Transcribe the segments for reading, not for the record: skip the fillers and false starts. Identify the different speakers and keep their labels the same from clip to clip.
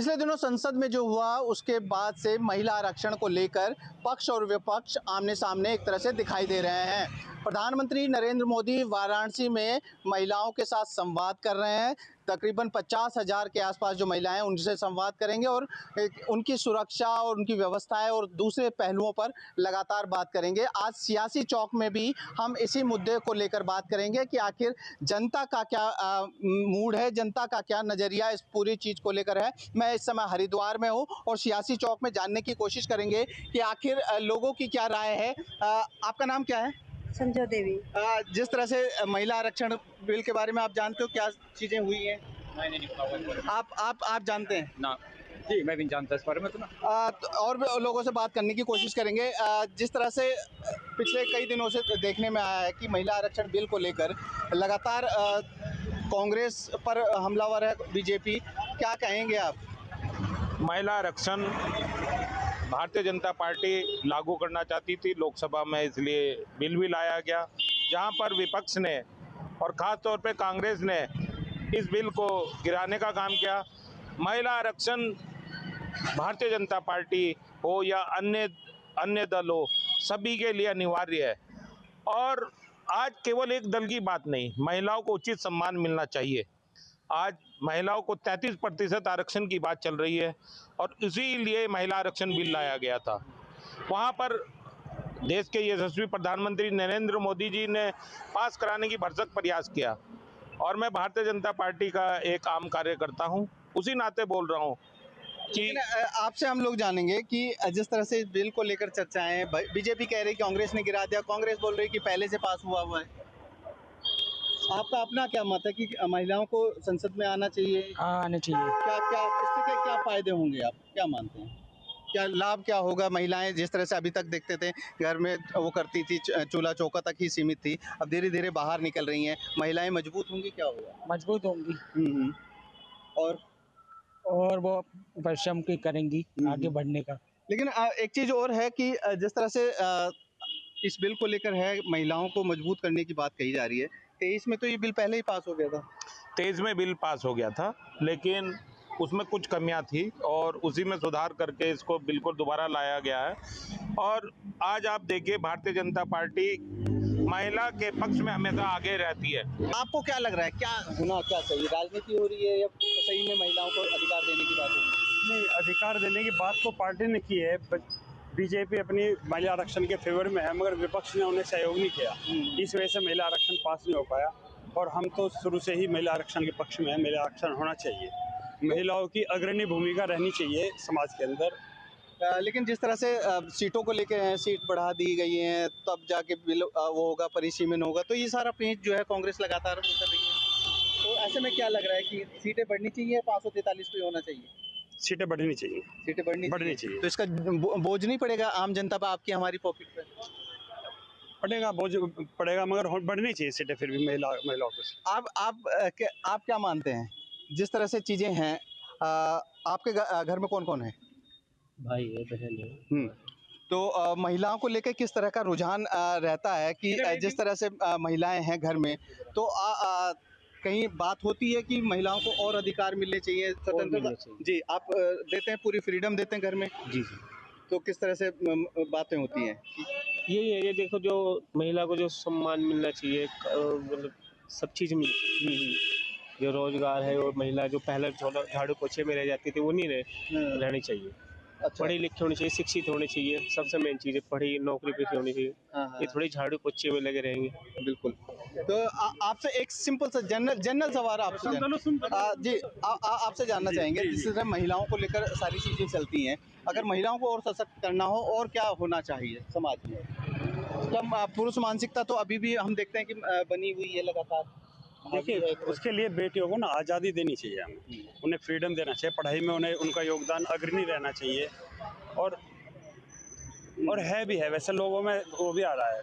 Speaker 1: पिछले दिनों संसद में जो हुआ उसके बाद से महिला आरक्षण को लेकर पक्ष और विपक्ष आमने सामने एक तरह से दिखाई दे रहे हैं। प्रधानमंत्री नरेंद्र मोदी वाराणसी में महिलाओं के साथ संवाद कर रहे हैं। तकरीबन 50,000 के आसपास जो महिलाएं हैं उनसे संवाद करेंगे और उनकी सुरक्षा और उनकी व्यवस्थाएं और दूसरे पहलुओं पर लगातार बात करेंगे। आज सियासी चौक में भी हम इसी मुद्दे को लेकर बात करेंगे कि आखिर जनता का क्या मूड है, जनता का क्या नज़रिया इस पूरी चीज़ को लेकर है। मैं इस समय हरिद्वार में हूँ और सियासी चौक में जानने की कोशिश करेंगे कि आखिर लोगों की क्या राय है। आपका नाम क्या है?
Speaker 2: संजो देवी।
Speaker 1: जिस तरह से महिला आरक्षण बिल के बारे में आप जानते हो क्या चीजें हुई हैं?
Speaker 3: नहीं
Speaker 1: आप जानते हैं
Speaker 3: ना जी, मैं भी जानता इस बारे में तो ना।
Speaker 1: तो और भी लोगों से बात करने की कोशिश करेंगे। जिस तरह से पिछले कई दिनों से देखने में आया है कि महिला आरक्षण बिल को लेकर लगातार कांग्रेस पर हमलावर है बीजेपी, क्या कहेंगे आप?
Speaker 4: महिला आरक्षण भारतीय जनता पार्टी लागू करना चाहती थी लोकसभा में, इसलिए बिल भी लाया गया, जहां पर विपक्ष ने और ख़ास तौर पे कांग्रेस ने इस बिल को गिराने का काम किया। महिला आरक्षण भारतीय जनता पार्टी हो या अन्य दल हो, सभी के लिए अनिवार्य है। और आज केवल एक दल की बात नहीं, महिलाओं को उचित सम्मान मिलना चाहिए। आज महिलाओं को 33% आरक्षण की बात चल रही है और इसीलिए महिला आरक्षण बिल लाया गया था। वहाँ पर देश के यशस्वी प्रधानमंत्री नरेंद्र मोदी जी ने पास कराने की भरसक प्रयास किया और मैं भारतीय जनता पार्टी का एक आम कार्यकर्ता हूँ, उसी नाते बोल रहा हूँ कि
Speaker 1: आपसे हम लोग जानेंगे कि जिस तरह से इस बिल को लेकर चर्चाएं, बीजेपी कह रही कांग्रेस ने गिरा दिया, कांग्रेस बोल रही कि पहले से पास हुआ है। आपका अपना क्या मत है कि महिलाओं को संसद में आना चाहिए?
Speaker 5: आना चाहिए।
Speaker 1: क्या क्या इससे क्या फायदे होंगे, आप क्या मानते हैं? क्या लाभ क्या होगा? महिलाएं जिस तरह से अभी तक देखते थे घर में वो करती थी, चूल्हा चौका तक ही सीमित थी, अब धीरे धीरे बाहर निकल रही हैं, महिलाएं मजबूत होंगी, क्या होगा?
Speaker 5: मजबूत होंगी
Speaker 1: और
Speaker 5: वो परिश्रम की करेंगी आगे बढ़ने का।
Speaker 1: लेकिन एक चीज़ और है कि जिस तरह से इस बिल को लेकर है महिलाओं को मजबूत करने की बात कही जा रही है। 23 में तो ये बिल पहले ही पास हो गया था।
Speaker 4: 23 में बिल पास हो गया था, लेकिन उसमें कुछ कमियां थी और उसी में सुधार करके इसको बिल्कुल दोबारा लाया गया है। और आज आप देखिए, भारतीय जनता पार्टी महिला के पक्ष में हमेशा आगे रहती है।
Speaker 1: आपको क्या लग रहा है, क्या होना क्या सही, राजनीति हो रही है या सही में महिलाओं को अधिकार देने की बात हो रही है?
Speaker 6: नहीं, अधिकार देने की बात तो पार्टी ने की है, बीजेपी अपनी महिला आरक्षण के फेवर में है, मगर विपक्ष ने उन्हें सहयोग नहीं किया। इस वजह से महिला आरक्षण पास नहीं हो पाया और हम तो शुरू से ही महिला आरक्षण के पक्ष में है। महिला आरक्षण होना चाहिए, महिलाओं की अग्रणी भूमिका रहनी चाहिए समाज के अंदर।
Speaker 1: लेकिन जिस तरह से सीटों को लेकर सीट बढ़ा दी गई हैं, तब जाके बिल वो होगा, परिसीमन होगा, तो ये सारा पेंच जो है कांग्रेस लगातार वो कर रही है। तो ऐसे में क्या लग रहा है कि सीटें बढ़नी चाहिए, 543 पे होना चाहिए?
Speaker 6: सीटें बढ़नी चाहिए,
Speaker 1: सीटें बढ़नी
Speaker 6: चाहिए।
Speaker 1: तो इसका बोझ नहीं पड़ेगा आम जनता पर, आपकी हमारी पॉकेट पे?
Speaker 6: पड़ेगा, बोझ पड़ेगा, मगर बढ़नी चाहिए सीटें फिर भी महिलाओं को।
Speaker 1: आप क्या मानते हैं जिस तरह से चीज़ें हैं? आपके घर में कौन कौन है?
Speaker 5: भाई है, बहन है।
Speaker 1: तो महिलाओं को लेकर किस तरह का रुझान रहता है कि जिस तरह से महिलाएं हैं घर में, तो कहीं बात होती है कि महिलाओं को और अधिकार मिलने चाहिए, स्वतंत्रता? जी, आप देते हैं, पूरी फ्रीडम देते हैं घर में?
Speaker 5: जी जी।
Speaker 1: तो किस तरह से बातें होती हैं?
Speaker 5: यही है, ये देखो, जो महिला को जो सम्मान मिलना चाहिए, मतलब सब चीज़ मिलनी चाहिए। जो रोजगार है, और महिला जो पहले झाड़ू पोछे में रह जाती थी वो नहीं रहनी चाहिए।
Speaker 1: अच्छा।
Speaker 5: पढ़ी लिखी होनी चाहिए, शिक्षित होनी चाहिए, सबसे मेन चीज़ है पढ़ी, नौकरी पेशी होनी चाहिए। ये थोड़ी झाड़ू पोछे में लगे रहेंगे।
Speaker 1: बिल्कुल। तो आपसे एक सिंपल सा जनरल सवाल आपसे जी, आपसे जानना चाहेंगे, जिस तरह महिलाओं को लेकर सारी चीज़ें चलती हैं, अगर महिलाओं को और सशक्त करना हो और क्या होना चाहिए समाज में? कम पुरुष मानसिकता तो अभी भी हम देखते हैं कि बनी हुई है लगातार।
Speaker 6: देखिए, उसके लिए बेटियों को ना आज़ादी देनी चाहिए, हमें उन्हें फ्रीडम देना चाहिए, पढ़ाई में उन्हें उनका योगदान अग्रणी रहना चाहिए। और है भी है, वैसे लोगों में वो भी आ रहा है,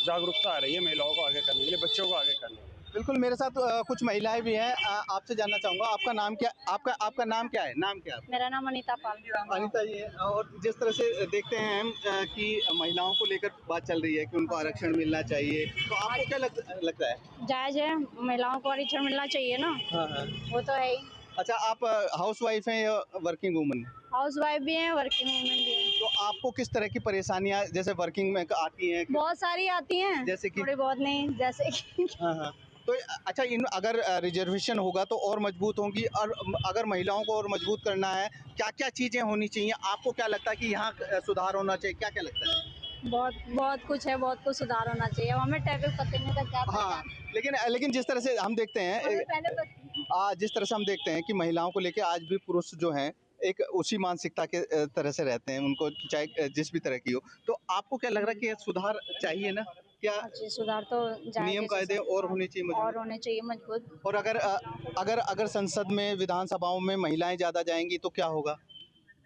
Speaker 6: जागरूकता आ रही है महिलाओं को आगे करने के लिए, बच्चों को आगे करने के लिए।
Speaker 1: बिल्कुल, मेरे साथ कुछ महिलाएं भी हैं। आपसे जानना चाहूँगा, आपका नाम क्या? आपका नाम क्या है? नाम क्या है?
Speaker 2: मेरा नाम अनीता पाल।
Speaker 1: अनीता जी, और जिस तरह से देखते हैं हम कि महिलाओं को लेकर बात चल रही है कि उनको आरक्षण मिलना चाहिए, तो आपको क्या लगता है?
Speaker 2: जायज है, महिलाओं को आरक्षण मिलना चाहिए ना।
Speaker 1: हाँ हाँ।
Speaker 2: वो तो है ही।
Speaker 1: अच्छा, आप हाउस वाइफ हैं या वर्किंग वूमन?
Speaker 2: हाउस वाइफ भी हैं, वर्किंग वूमेन भी हैं।
Speaker 1: तो आपको किस तरह की परेशानियां जैसे वर्किंग में आती हैं?
Speaker 2: बहुत सारी आती हैं,
Speaker 1: जैसे कि?
Speaker 2: थोड़ी बहुत नहीं, जैसे कि
Speaker 1: हाँ हाँ। तो अच्छा, इन अगर रिजर्वेशन होगा तो और मजबूत होंगी, और अगर महिलाओं को और मजबूत करना है, क्या क्या चीज़ें होनी चाहिए? आपको क्या लगता है कि यहाँ सुधार होना चाहिए? क्या क्या लगता है?
Speaker 2: बहुत बहुत कुछ है, बहुत कुछ सुधार होना चाहिए। अब हमें टैकल करते का क्या
Speaker 1: हाँ,
Speaker 2: पता।
Speaker 1: लेकिन जिस तरह से हम देखते हैं,
Speaker 2: हमें पहले
Speaker 1: जिस तरह से हम देखते हैं कि महिलाओं को लेके आज भी पुरुष जो हैं एक उसी मानसिकता के तरह से रहते हैं, उनको चाहे जिस भी तरह की हो। तो आपको क्या लग रहा है कि ये सुधार चाहिए ना? क्या
Speaker 2: अच्छे सुधार तो
Speaker 1: नियम कायदे और होने चाहिए
Speaker 2: और
Speaker 1: मजबूत?
Speaker 2: होने चाहिए मजबूत।
Speaker 1: और अगर संसद में, विधानसभाओं में महिलाएं ज़्यादा जाएंगी तो क्या होगा?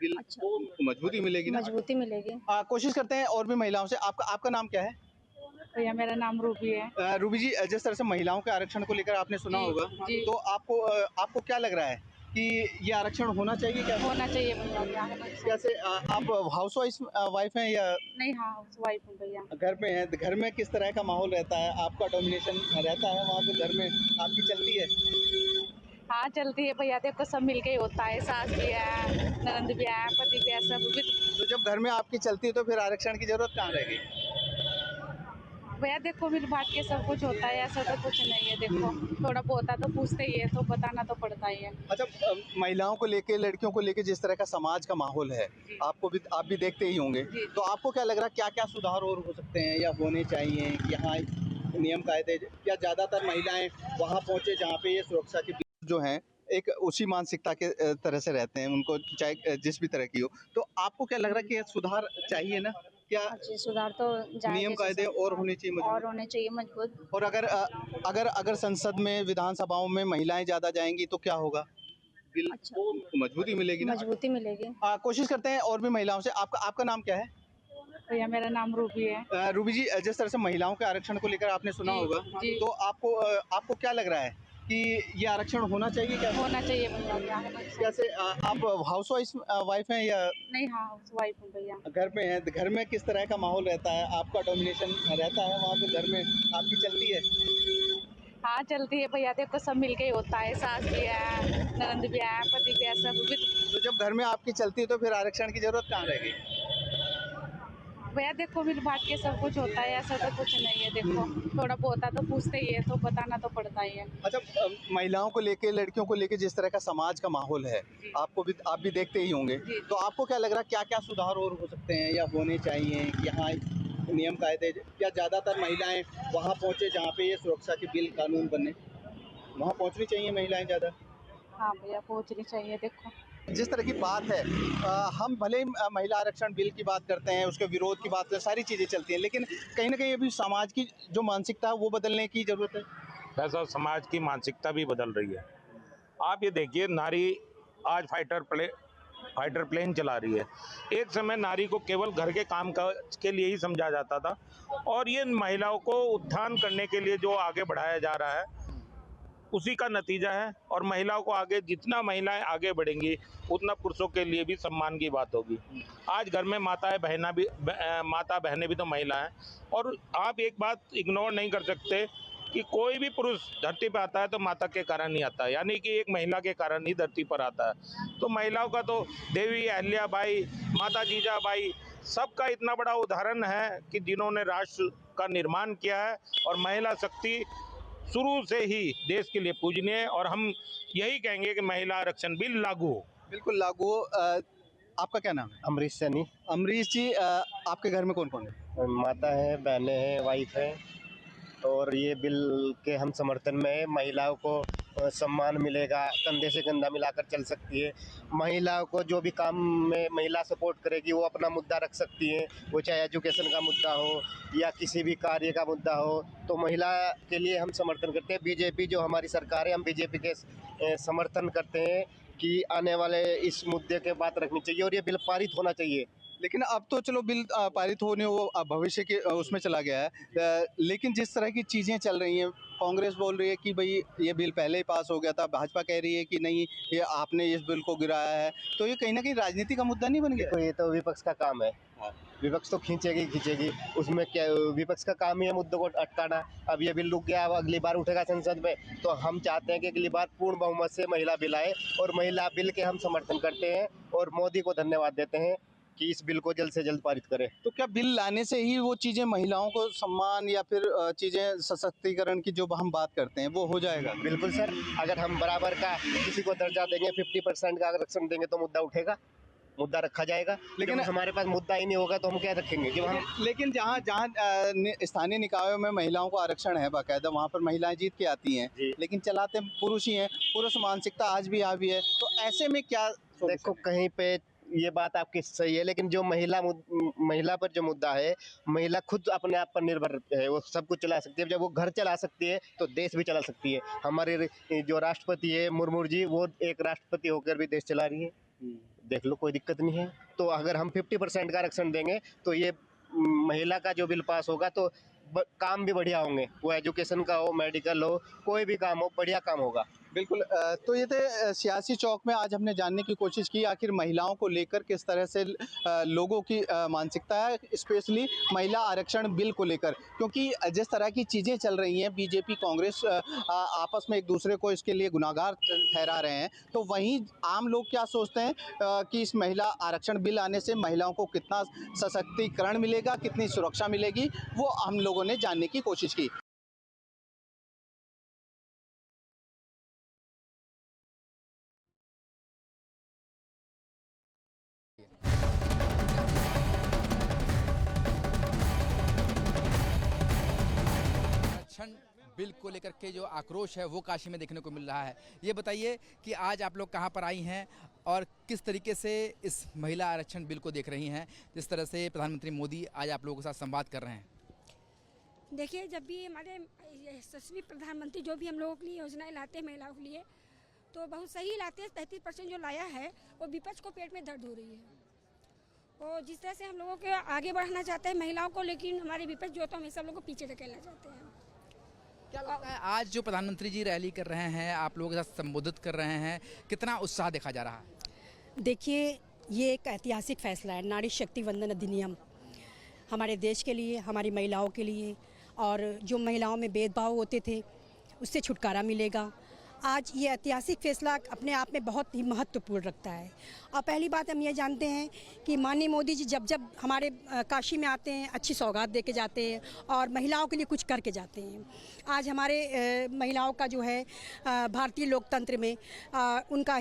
Speaker 1: बिल
Speaker 2: अच्छा,
Speaker 1: को मजबूती मिलेगी ना?
Speaker 2: मजबूती मिलेगी।
Speaker 1: कोशिश करते हैं और भी महिलाओं से। आपका आपका नाम क्या है?
Speaker 7: भैया मेरा नाम रूबी है।
Speaker 1: रूबी जी, जिस तरह से महिलाओं के आरक्षण को लेकर आपने सुना
Speaker 7: जी,
Speaker 1: होगा,
Speaker 7: जी।
Speaker 1: तो आपको क्या लग रहा है कि ये आरक्षण होना चाहिए क्या?
Speaker 7: होना चाहिए भैया, क्या होना चाहिए।
Speaker 1: कैसे आप हाउस वाइफ हैं या
Speaker 7: नहीं, हाँ हाउस वाइफ हूँ भैया।
Speaker 1: घर पे हैं? तो घर में किस तरह का माहौल रहता है? आपका डोमिनेशन रहता है वहाँ पे? घर में आपकी चलती है?
Speaker 7: हाँ चलती है भैया, देखो सब मिलके ही होता है, सास भी है, ननद भी है, पति भी है, सब भी।
Speaker 1: तो जब घर में आपकी चलती है तो फिर आरक्षण की जरूरत कहाँ रह गई?
Speaker 7: भैया देखो मिल बांट के सब कुछ होता है, ऐसा तो कुछ नहीं है। देखो थोड़ा बहुत तो पूछते ही है, तो बताना तो पड़ता ही है।
Speaker 1: अच्छा, महिलाओं को लेके, लड़कियों को लेके जिस तरह का समाज का माहौल है, आप भी देखते ही होंगे,
Speaker 7: जी।
Speaker 1: तो आपको क्या लग रहा है क्या क्या सुधार और हो सकते हैं या होने चाहिए? यहाँ नियम कायदे, क्या ज़्यादातर महिलाएं वहाँ पहुँचे जहाँ पे ये सुरक्षा के जो हैं एक उसी मानसिकता के तरह से रहते हैं, उनको चाहे जिस भी तरह की हो। तो आपको क्या लग रहा है कि ये सुधार चाहिए ना? क्या
Speaker 2: अच्छे सुधार तो
Speaker 1: नियम कायदे और होने चाहिए मजबूत?
Speaker 2: और होने चाहिए मजबूत।
Speaker 1: और अगर संसद में, विधानसभाओं में महिलाएं ज़्यादा जाएंगी तो क्या होगा? बिल
Speaker 2: अच्छा,
Speaker 1: को मजबूती मिलेगी ना?
Speaker 2: मजबूती मिलेगी।
Speaker 1: कोशिश करते हैं और भी महिलाओं से। आपका आपका नाम क्या है?
Speaker 7: भैया मेरा नाम रूबी है।
Speaker 1: रूबी जी, जिस तरह से महिलाओं के आरक्षण को लेकर आपने सुना
Speaker 7: जी,
Speaker 1: होगा,
Speaker 7: जी।
Speaker 1: तो आपको क्या लग रहा है कि ये आरक्षण होना चाहिए क्या?
Speaker 7: होना चाहिए भैया, क्या होना चाहिए।
Speaker 1: कैसे आप हाउस वाइफ हैं या
Speaker 7: नहीं, हाँ हाउस वाइफ हूँ भैया।
Speaker 1: घर पे हैं? तो घर में किस तरह का माहौल रहता है? आपका डोमिनेशन रहता है वहाँ पे? घर में आपकी चलती है?
Speaker 7: हाँ चलती है भैया, देखो सब मिलके ही होता है, सास भी है, ननद भी है, पति भी है, सब भी।
Speaker 1: तो जब घर में आपकी चलती है तो फिर आरक्षण की जरूरत कहाँ रह गई?
Speaker 7: भैया देखो मिल बांट के सब कुछ होता है, ऐसा तो कुछ नहीं है। देखो थोड़ा बहुत तो पूछते ही है, तो बताना तो पड़ता ही है।
Speaker 1: अच्छा, महिलाओं को लेके, लड़कियों को लेके जिस तरह का समाज का माहौल है, आप भी देखते ही होंगे,
Speaker 7: जी।
Speaker 1: तो आपको क्या लग रहा है क्या क्या सुधार और हो सकते हैं या होने चाहिए? यहाँ नियम कायदे, क्या ज़्यादातर महिलाएं वहाँ पहुँचे जहाँ पे ये सुरक्षा के बिल कानून बने, वहाँ पहुँचनी चाहिए महिलाएं ज़्यादा?
Speaker 7: हाँ भैया पहुँचनी चाहिए। देखो
Speaker 1: जिस तरह की बात है, हम भले ही महिला आरक्षण बिल की बात करते हैं, उसके विरोध की बात करते हैं, सारी चीज़ें चलती हैं, लेकिन कहीं ना कहीं अभी समाज की जो मानसिकता है वो बदलने की ज़रूरत है।
Speaker 4: वैसा समाज की मानसिकता भी बदल रही है। आप ये देखिए, नारी आज फाइटर प्लेन चला रही है। एक समय नारी को केवल घर के काम के लिए ही समझा जाता था, और ये महिलाओं को उत्थान करने के लिए जो आगे बढ़ाया जा रहा है उसी का नतीजा है। और महिलाओं को आगे, जितना महिलाएं आगे बढ़ेंगी उतना पुरुषों के लिए भी सम्मान की बात होगी। आज घर में माता बहनें भी तो महिला हैं। और आप एक बात इग्नोर नहीं कर सकते कि कोई भी पुरुष धरती पर आता है तो माता के कारण ही आता है, यानी कि एक महिला के कारण ही धरती पर आता है। तो महिलाओं का तो देवी अहिल्याबाई, माता जीजाबाई, सबका इतना बड़ा उदाहरण है कि जिन्होंने राष्ट्र का निर्माण किया है। और महिला शक्ति शुरू से ही देश के लिए पूजनीय है, और हम यही कहेंगे कि महिला आरक्षण बिल लागू हो।
Speaker 1: बिल्कुल लागू हो। आपका क्या नाम है?
Speaker 5: अमरीश सैनी।
Speaker 1: अमरीश जी, आपके घर में कौन कौन है?
Speaker 5: माता है, बहनें हैं, वाइफ है, और ये बिल के हम समर्थन में है। महिलाओं को सम्मान मिलेगा, कंधे से कंधा मिलाकर चल सकती है। महिलाओं को जो भी काम में महिला सपोर्ट करेगी वो अपना मुद्दा रख सकती है, वो चाहे एजुकेशन का मुद्दा हो या किसी भी कार्य का मुद्दा हो, तो महिला के लिए हम समर्थन करते हैं। बीजेपी जो हमारी सरकार है, हम बीजेपी के समर्थन करते हैं कि आने वाले इस मुद्दे के बात रखनी चाहिए और ये बिल पारित होना चाहिए।
Speaker 1: लेकिन अब तो चलो बिल पारित होने, वो भविष्य के उसमें चला गया है, लेकिन जिस तरह की चीज़ें चल रही हैं, कांग्रेस बोल रही है कि भाई ये बिल पहले ही पास हो गया था, भाजपा कह रही है कि नहीं, ये आपने इस बिल को गिराया है, तो ये कहीं ना कहीं राजनीति का मुद्दा नहीं बन गया?
Speaker 5: तो ये तो विपक्ष का काम है।
Speaker 8: विपक्ष तो खींचेगी खींचेगी, उसमें क्या विपक्ष का काम ही है मुद्दों को अटकाना। अब ये बिल रुक गया, अब अगली बार उठेगा संसद में, तो हम चाहते हैं कि अगली बार पूर्ण बहुमत से महिला बिल आए, और महिला बिल के हम समर्थन करते हैं और मोदी को धन्यवाद देते हैं कि इस बिल को जल्द से जल्द पारित करें।
Speaker 1: तो क्या बिल लाने से ही वो चीज़ें महिलाओं को सम्मान या फिर चीज़ें सशक्तिकरण की जो हम बात करते हैं वो हो जाएगा?
Speaker 8: बिल्कुल सर, अगर हम बराबर का किसी को दर्जा देंगे, 50% का आरक्षण देंगे तो मुद्दा उठेगा, मुद्दा रखा जाएगा। लेकिन हमारे पास मुद्दा ही नहीं होगा तो हम क्या रखेंगे जब हम।
Speaker 1: लेकिन जहाँ जहाँ स्थानीय निकायों में महिलाओं को आरक्षण है बाकायदा, वहाँ पर महिलाएं जीत के आती हैं, लेकिन चलाते पुरुष ही हैं, पुरुष मानसिकता आज भी हावी है। तो ऐसे में क्या
Speaker 8: देखो, कहीं पे ये बात आपकी सही है, लेकिन जो महिला पर जो मुद्दा है, महिला खुद अपने आप पर निर्भर है, वो सब कुछ चला सकती है। जब वो घर चला सकती है तो देश भी चला सकती है। हमारे जो राष्ट्रपति है मुर्मू जी, वो एक राष्ट्रपति होकर भी देश चला रही है, देख लो, कोई दिक्कत नहीं है। तो अगर हम 50% का आरक्षण देंगे तो ये महिला का जो बिल पास होगा तो काम भी बढ़िया होंगे, वो एजुकेशन का हो, मेडिकल हो, कोई भी काम हो, बढ़िया काम होगा।
Speaker 1: बिल्कुल। तो ये थे सियासी चौक में आज हमने जानने की कोशिश की आखिर महिलाओं को लेकर किस तरह से लोगों की मानसिकता है, स्पेशली महिला आरक्षण बिल को लेकर, क्योंकि जिस तरह की चीज़ें चल रही हैं, बीजेपी कांग्रेस आपस में एक दूसरे को इसके लिए गुनाहगार ठहरा रहे हैं, तो वहीं आम लोग क्या सोचते हैं कि इस महिला आरक्षण बिल आने से महिलाओं को कितना सशक्तिकरण मिलेगा, कितनी सुरक्षा मिलेगी, वो हम लोगों ने जानने की कोशिश की।
Speaker 9: आरक्षण बिल को लेकर के जो आक्रोश है वो काशी में देखने को मिल रहा है। ये बताइए कि आज आप लोग कहाँ पर आई हैं और किस तरीके से इस महिला आरक्षण बिल को देख रही हैं, जिस तरह से प्रधानमंत्री मोदी आज आप लोगों के साथ संवाद कर रहे हैं।
Speaker 10: देखिए, जब भी हमारे यशस्वी प्रधानमंत्री जो भी हम लोगों के लिए योजनाएं लाते हैं महिलाओं के लिए, तो बहुत सही लाते हैं। 33% जो लाया है वो विपक्ष को पेट में दर्द हो रही है। और जिस तरह से हम लोगों के आगे बढ़ाना चाहते हैं महिलाओं को, लेकिन हमारे विपक्ष जो तो हमेशा हम लोग को पीछे धकेलना चाहते हैं।
Speaker 9: क्या लगता है आज जो प्रधानमंत्री जी रैली कर रहे हैं, आप लोगों के साथ संबोधित कर रहे हैं, कितना उत्साह देखा जा रहा है?
Speaker 10: देखिए, ये एक ऐतिहासिक फैसला है, नारी शक्ति वंदन अधिनियम, हमारे देश के लिए, हमारी महिलाओं के लिए, और जो महिलाओं में भेदभाव होते थे उससे छुटकारा मिलेगा। आज ये ऐतिहासिक फैसला अपने आप में बहुत ही महत्वपूर्ण रखता है। और पहली बात हम ये जानते हैं कि माननीय मोदी जी जब जब हमारे काशी में आते हैं, अच्छी सौगात दे के जाते हैं और महिलाओं के लिए कुछ करके जाते हैं। आज हमारे महिलाओं का जो है भारतीय लोकतंत्र में उनका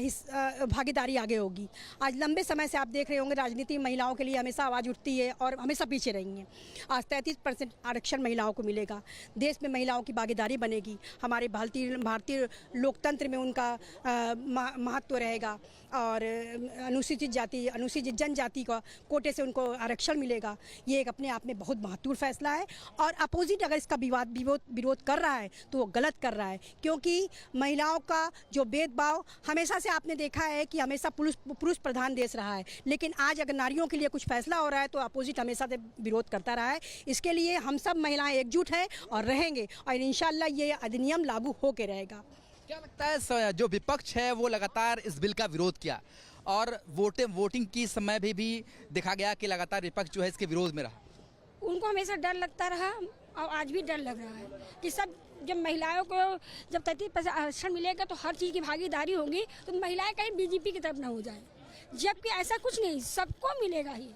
Speaker 10: भागीदारी आगे होगी। आज लंबे समय से आप देख रहे होंगे राजनीति में महिलाओं के लिए हमेशा आवाज़ उठती है और हमेशा पीछे रही हैं। आज 33% आरक्षण महिलाओं को मिलेगा, देश में महिलाओं की भागीदारी बनेगी, हमारे भारतीय लोकतंत्र में उनका महत्व रहेगा, और अनुसूचित जाति, अनुसूचित जनजाति का कोटे से उनको आरक्षण मिलेगा। ये एक अपने आप में बहुत महत्वपूर्ण फैसला है। और अपोजिट अगर इसका विरोध कर रहा है तो वो गलत कर रहा है, क्योंकि महिलाओं का जो भेदभाव हमेशा से आपने देखा है कि हमेशा पुरुष प्रधान देश रहा है, लेकिन आज अगर नारियों के लिए कुछ फैसला हो रहा है तो अपोजिट हमेशा से विरोध करता रहा है। इसके लिए हम सब महिलाएं एकजुट हैं और रहेंगे, और इंशाल्लाह ये अधिनियम लागू होकर रहेगा।
Speaker 9: क्या लगता है जो विपक्ष है वो लगातार इस बिल का विरोध किया, और वोटिंग की समय भी देखा गया कि लगातार विपक्ष जो है इसके विरोध में रहा?
Speaker 10: उनको हमेशा डर लगता रहा और आज भी डर लग रहा है कि सब जब महिलाओं को जब 33% आरक्षण मिलेगा तो हर चीज़ की भागीदारी होगी, तो महिलाएं कहीं बीजेपी की तरफ ना हो जाए, जबकि ऐसा कुछ नहीं, सबको मिलेगा ही।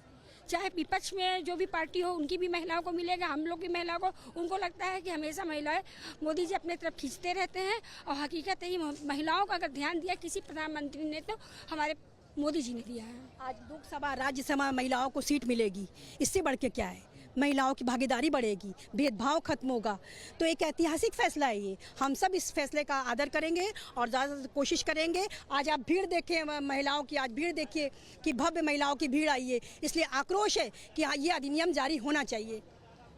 Speaker 10: चाहे विपक्ष में जो भी पार्टी हो उनकी भी महिलाओं को मिलेगा, हम लोग की महिलाओं को। उनको लगता है कि हमेशा महिलाएं मोदी जी अपने तरफ खींचते रहते हैं, और हकीकत ही महिलाओं का अगर ध्यान दिया किसी प्रधानमंत्री ने तो हमारे मोदी जी ने दिया है। आज लोकसभा राज्यसभा महिलाओं को सीट मिलेगी, इससे बढ़ के क्या है? महिलाओं की भागीदारी बढ़ेगी, भेदभाव खत्म होगा। तो एक ऐतिहासिक फैसला है ये, हम सब इस फैसले का आदर करेंगे और ज़्यादा कोशिश करेंगे। आज आप भीड़ देखिए महिलाओं की, आज भीड़ देखिए कि भव्य महिलाओं की भीड़ आई है, इसलिए आक्रोश है कि ये अधिनियम जारी होना चाहिए।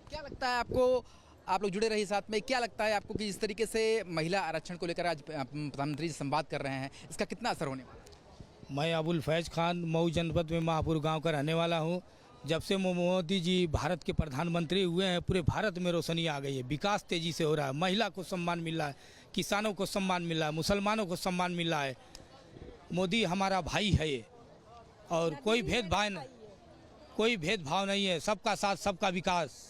Speaker 9: क्या लगता है आपको, आप लोग जुड़े रहिए साथ में, क्या लगता है आपको कि जिस तरीके से महिला आरक्षण को लेकर आज प्रधानमंत्री जी संवाद कर रहे हैं, इसका कितना असर होने वाला है?
Speaker 11: मैं अबुल फैज़ खान मऊ जनपद में महापुर गांव का रहने वाला हूं। जब से मोदी जी भारत के प्रधानमंत्री हुए हैं, पूरे भारत में रोशनी आ गई है, विकास तेजी से हो रहा है, महिला को सम्मान मिल रहा है, किसानों को सम्मान मिल रहा है, मुसलमानों को सम्मान मिल रहा है। मोदी हमारा भाई है ये, और कोई भेदभाव नहीं, कोई भेदभाव नहीं है, सबका साथ सबका विकास।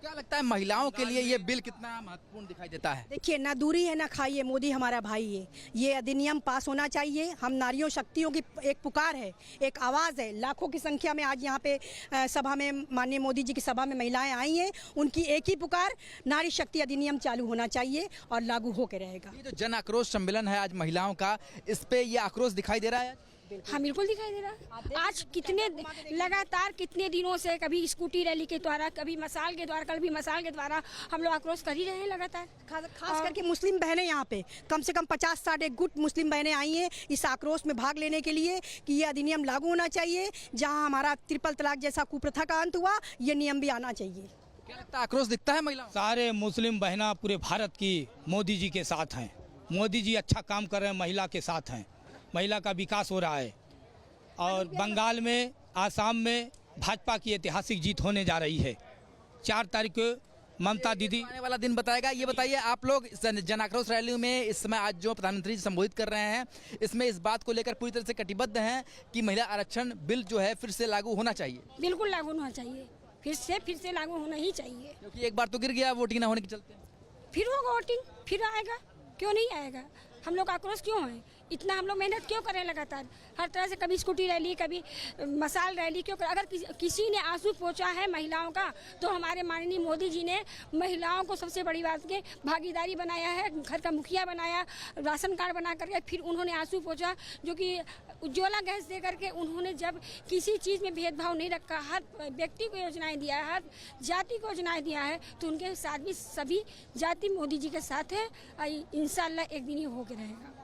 Speaker 9: क्या लगता है महिलाओं के लिए ये बिल कितना महत्वपूर्ण दिखाई देता है?
Speaker 10: देखिए, ना दूरी है ना खाई, मोदी हमारा भाई है। ये अधिनियम पास होना चाहिए। हम नारियों शक्तियों की एक पुकार है, एक आवाज़ है। लाखों की संख्या में आज यहाँ पे सभा में माननीय मोदी जी की सभा में महिलाएं आई हैं। उनकी एक ही पुकार, नारी शक्ति अधिनियम चालू होना चाहिए और लागू होकर रहेगा।
Speaker 9: ये जो जन आक्रोश सम्मेलन है आज महिलाओं का, इस पे ये आक्रोश दिखाई दे रहा है?
Speaker 12: हाँ, बिल्कुल दिखाई दे रहा है। आज कितने लगातार कितने दिनों से, कभी स्कूटी रैली के द्वारा, कभी मसाल के द्वारा, कभी मसाल के द्वारा हम लोग आक्रोश कर ही रहे हैं लगातार।
Speaker 10: खास करके मुस्लिम बहनें यहाँ पे कम से कम 50-60 एक गुट मुस्लिम बहनें आई हैं इस आक्रोश में भाग लेने के लिए कि ये अधिनियम लागू होना चाहिए। जहाँ हमारा ट्रिपल तलाक जैसा कुप्रथा का अंत हुआ, ये नियम भी आना चाहिए।
Speaker 9: क्या लगता है आक्रोश दिखता है महिलाओं?
Speaker 11: सारे मुस्लिम बहना पूरे भारत की मोदी जी के साथ हैं। मोदी जी अच्छा काम कर रहे हैं, महिला के साथ हैं। महिला का विकास हो रहा है और बंगाल में, आसाम में भाजपा की ऐतिहासिक जीत होने जा रही है। 4 तारीख को ममता दीदी
Speaker 9: आने वाला दिन बताएगा। ये बताइए, आप लोग जन आक्रोश रैली में इस समय आज जो प्रधानमंत्री जी संबोधित कर रहे हैं, इसमें इस बात को लेकर पूरी तरह से कटिबद्ध हैं कि महिला आरक्षण बिल जो है फिर से लागू होना चाहिए?
Speaker 12: बिल्कुल लागू होना चाहिए, फिर से लागू होना ही चाहिए।
Speaker 9: क्योंकि एक बार तो गिर गया वोटिंग ना होने के चलते।
Speaker 12: फिर होगा वोटिंग, फिर आएगा, क्यों नहीं आएगा? हम लोग आक्रोश क्यों है? इतना हम लोग मेहनत क्यों करें लगातार हर तरह से, कभी स्कूटी रैली, कभी मसाल रैली क्यों करें? अगर किसी ने आंसू पोंछा है महिलाओं का, तो हमारे माननीय मोदी जी ने महिलाओं को सबसे बड़ी बात के भागीदारी बनाया है, घर का मुखिया बनाया, राशन कार्ड बना करके फिर उन्होंने आंसू पोंछा, जो कि उज्ज्वला गैस दे करके उन्होंने जब किसी चीज़ में भेदभाव नहीं रखा, हर व्यक्ति को योजनाएं दिया है, हर जाति को योजनाएं दिया है, तो उनके साथ भी सभी जाति मोदी जी के साथ है। इंशाल्लाह एक दिन ही होकर रहेगा।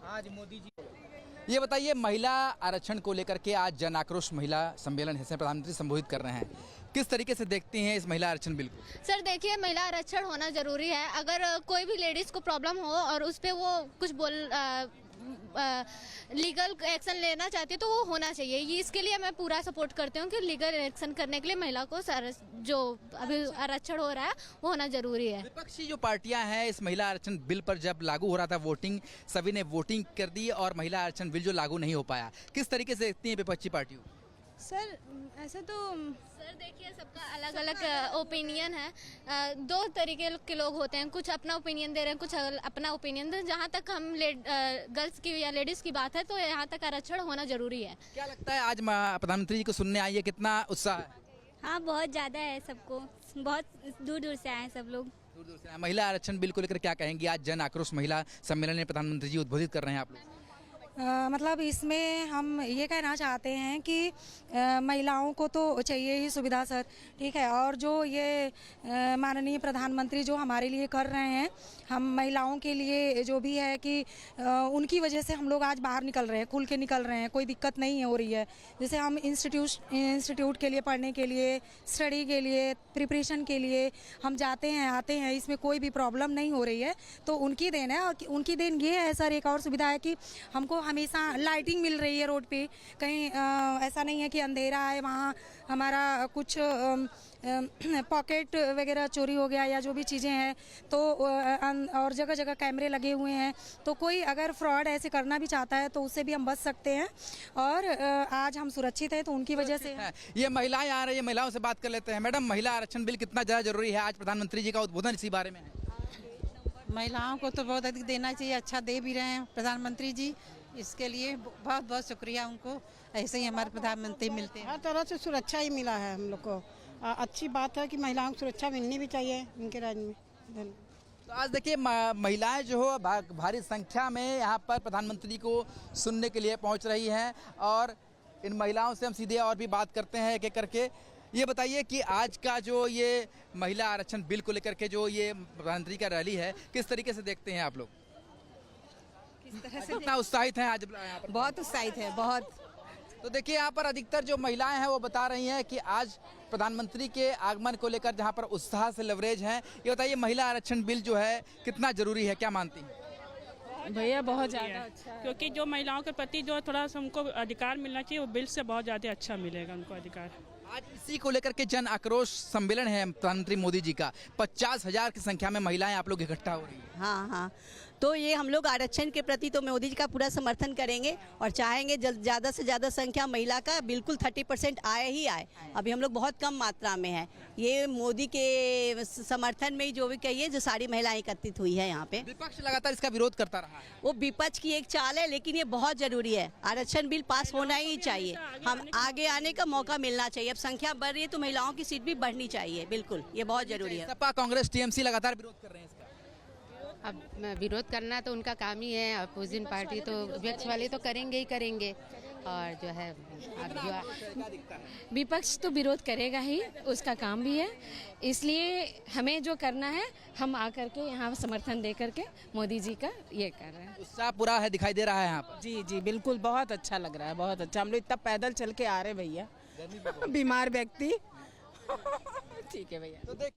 Speaker 11: आज मोदी जी,
Speaker 9: ये बताइए, महिला आरक्षण को लेकर के आज जन आक्रोश महिला सम्मेलन है, प्रधानमंत्री संबोधित कर रहे हैं, किस तरीके से देखती हैं इस महिला आरक्षण बिल को?
Speaker 13: सर देखिए, महिला आरक्षण होना जरूरी है। अगर कोई भी लेडीज को प्रॉब्लम हो और उस पर वो कुछ लीगल एक्शन लेना चाहती है तो वो होना चाहिए। ये इसके लिए मैं पूरा सपोर्ट करती हूँ कि लीगल एक्शन करने के लिए महिला को जो अभी आरक्षण हो रहा है वो होना जरूरी है।
Speaker 9: विपक्षी जो पार्टियां हैं, इस महिला आरक्षण बिल पर जब लागू हो रहा था वोटिंग, सभी ने वोटिंग कर दी और महिला आरक्षण बिल जो लागू नहीं हो पाया, किस तरीके से देखती हैं विपक्षी पार्टियों?
Speaker 13: सर ऐसे तो सर देखिए, सबका अलग अलग ओपिनियन है। 2 तरीके के लोग होते हैं, कुछ अपना ओपिनियन दे रहे हैं, कुछ अपना ओपिनियन दे। जहाँ तक हम गर्ल्स की या लेडीज़ की बात है तो यहाँ तक आरक्षण होना जरूरी है।
Speaker 9: क्या लगता है आज प्रधानमंत्री जी को सुनने आई है, कितना उत्साह है?
Speaker 13: हाँ, बहुत ज़्यादा है सबको, बहुत दूर दूर से आए सब लोग।
Speaker 9: दूर दूर से आए। महिला आरक्षण बिल को लेकर क्या कहेंगी? आज जन आक्रोश महिला सम्मेलन में प्रधानमंत्री जी उद्बोधित कर रहे हैं आप लोग।
Speaker 10: मतलब इसमें हम ये कहना चाहते हैं कि महिलाओं को तो चाहिए ही सुविधा सर, ठीक है, और जो ये माननीय प्रधानमंत्री जो हमारे लिए कर रहे हैं, हम महिलाओं के लिए जो भी है कि उनकी वजह से हम लोग आज बाहर निकल रहे हैं, खुल के निकल रहे हैं, कोई दिक्कत नहीं हो रही है। जैसे हम इंस्टीट्यूट के लिए, पढ़ने के लिए, स्टडी के लिए, प्रिपरेशन के लिए हम जाते हैं आते हैं, इसमें कोई भी प्रॉब्लम नहीं हो रही है, तो उनकी देन है। और उनकी देन ये है सर, एक और सुविधा है कि हमको हमेशा लाइटिंग मिल रही है रोड पे, कहीं ऐसा नहीं है कि अंधेरा है, वहाँ हमारा कुछ पॉकेट वगैरह चोरी हो गया या जो भी चीज़ें हैं, तो और जगह जगह कैमरे लगे हुए हैं, तो कोई अगर फ्रॉड ऐसे करना भी चाहता है तो उससे भी हम बच सकते हैं। और आज हम सुरक्षित हैं तो उनकी वजह से।
Speaker 9: ये महिलाएं आ रही है, महिलाओं से बात कर लेते हैं। मैडम, महिला आरक्षण बिल कितना ज़्यादा जरूरी है? आज प्रधानमंत्री जी का उद्बोधन इसी बारे में है।
Speaker 14: महिलाओं को तो बहुत अधिक देना चाहिए, अच्छा दे भी रहे हैं प्रधानमंत्री जी, इसके लिए बहुत बहुत शुक्रिया उनको। ऐसे ही हमारे प्रधानमंत्री मिलते हैं।
Speaker 15: हर तरह से सुरक्षा ही मिला है हम लोग को। अच्छी बात है कि महिलाओं को सुरक्षा मिलनी भी चाहिए इनके राज्य में।
Speaker 9: तो आज देखिए, महिलाएं जो हो भारी संख्या में यहाँ पर प्रधानमंत्री को सुनने के लिए पहुँच रही हैं और इन महिलाओं से हम सीधे और भी बात करते हैं एक एक करके। ये बताइए कि आज का जो ये महिला आरक्षण बिल को लेकर के जो ये प्रधानमंत्री का रैली है, किस तरीके से देखते हैं आप लोग? कितना उत्साहित हैं आज यहाँ पर?
Speaker 14: बहुत उत्साहित है, बहुत।
Speaker 9: तो देखिए, यहाँ पर अधिकतर जो महिलाएं हैं वो बता रही हैं कि आज प्रधानमंत्री के आगमन को लेकर जहाँ पर उत्साह से लवरेज हैं। ये बताइए, महिला आरक्षण बिल जो है कितना जरूरी है, क्या मानती हैं?
Speaker 16: भैया बहुत ज़्यादा अच्छा, क्योंकि जो महिलाओं के प्रति जो थोड़ा सा हमको अधिकार मिलना चाहिए, वो बिल से बहुत ज़्यादा अच्छा मिलेगा उनको अधिकार।
Speaker 9: आज इसी को लेकर के जन आक्रोश सम्मेलन है प्रधानमंत्री मोदी जी का। 50,000 की संख्या में महिलाएं आप लोग इकट्ठा हो रही हैं।
Speaker 17: हाँ हाँ, तो ये हम लोग आरक्षण के प्रति तो मोदी जी का पूरा समर्थन करेंगे और चाहेंगे ज़्यादा से ज़्यादा संख्या महिला का बिल्कुल 30% आए ही आए। अभी हम लोग बहुत कम मात्रा में हैं। ये मोदी के समर्थन में ही जो भी कहिए जो सारी महिलाएं एकत्रित हुई है यहाँ पे।
Speaker 9: विपक्ष लगातार इसका विरोध करता रहा है।
Speaker 17: वो विपक्ष की एक चाल है, लेकिन ये बहुत जरूरी है। आरक्षण बिल पास होना ही चाहिए। हम आगे आने का मौका मिलना चाहिए। अब संख्या बढ़ रही है तो महिलाओं की सीट भी बढ़नी चाहिए। बिल्कुल, ये बहुत जरूरी है।
Speaker 9: सपा, कांग्रेस, टीएमसी लगातार विरोध कर रहे हैं इसका।
Speaker 18: अब विरोध करना तो उनका काम ही है। अपोजिशन पार्टी तो विपक्ष वाले तो करेंगे ही करेंगे। और जो है अब जो
Speaker 19: विपक्ष तो विरोध करेगा ही, उसका काम भी है। इसलिए हमें जो करना है, हम आकर के यहाँ समर्थन दे करके मोदी जी का ये कर रहे हैं।
Speaker 9: उत्साह पूरा है, दिखाई दे रहा है यहाँ पर।
Speaker 20: जी जी बिल्कुल, बहुत अच्छा लग रहा है, बहुत अच्छा। हम लोग इतना पैदल चल के आ रहे भैया, बीमार व्यक्ति। ठीक है भैया।
Speaker 9: तो देख